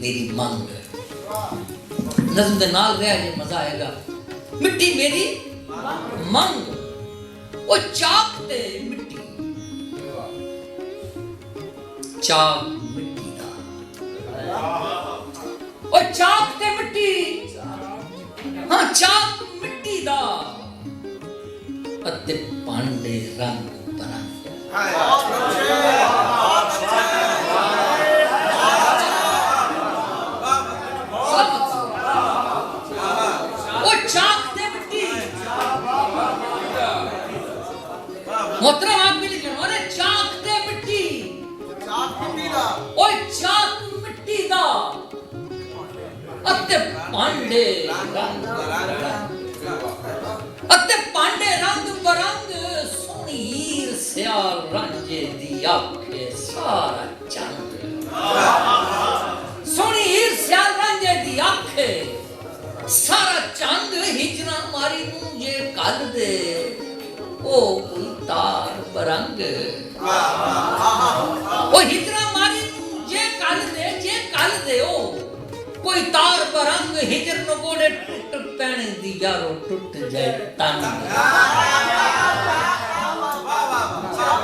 मेरी मंग। नज़म दे नाल रह जे मजा आएगा। मिट्टी मेरी मंग, ओ चाक ते मिट्टी, चाक मिट्टी दा, ओ चाक ते मिट्टी, हाँ चाक मिट्टी दा, अते पांडे रंग बरंग। मोहतरम आप भी लिखो, अरे चाक ते मिट्टी, चाक मिट्टी दा, ओए चाक मिट्टी दा, अते पांडे रंग बरंग, सोनी हीर स्याल रांझे दी आखे सारा चंद। सोनी हीर स्याल रांझे दी आखे सारा चंद, हिजरा मारी मुझे कल दे ओ कोई तार बरंग। ओ हिजरा मारी जे कल दे ओ कोई तार बरंग, हिजर नगोड़े टूट पैने दी यारो टूट जाए तन।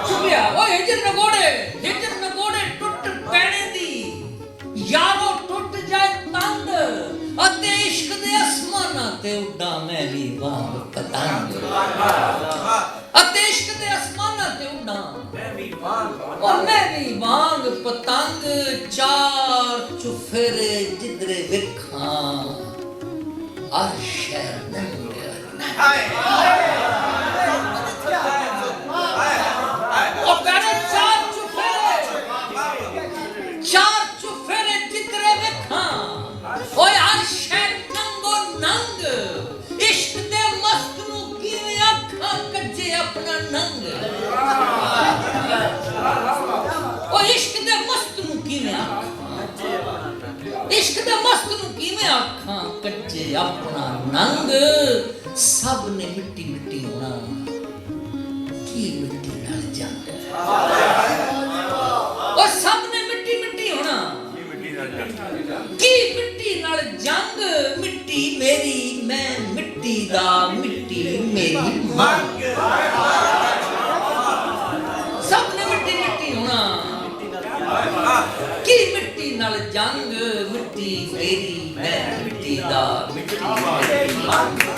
शुक्रिया। ओ हिजर नगोड़े टूट पैने दी यारो टूट जाए तन, अते इश्क दे आसमाना ते उड़ा मैं भी वांग पतंग। अते इश्क दे आसमाना ते उड़ा मैं भी वांग पतंग, चार चुफेरे जिधरे विखां अर्श नंग। ओ करे चार चुफेरे जिधरे विखां, ओए अर्श नंगो नंग, इश्क दे मस्त नू किवें अखां कच्चे अपना नंग। ओ इश्क दे मस्त नू किवें अखां कच्चे अपना नंग। सब ने मिट्टी मिट्टी होना, की मिट्टी नाल जंग। ओ सब ने मिट्टी मिट्टी होना, की मिट्टी नाल जंग। मिट्टी मेरी मैं मिट्टी दा, मिट्टी मेरी मंग। सब ने मिट्टी मिट्टी होना, की मिट्टी नाल जंग। मिट्टी मेरी मैं मिट्टी दा, मिट्टी मेरी मंग।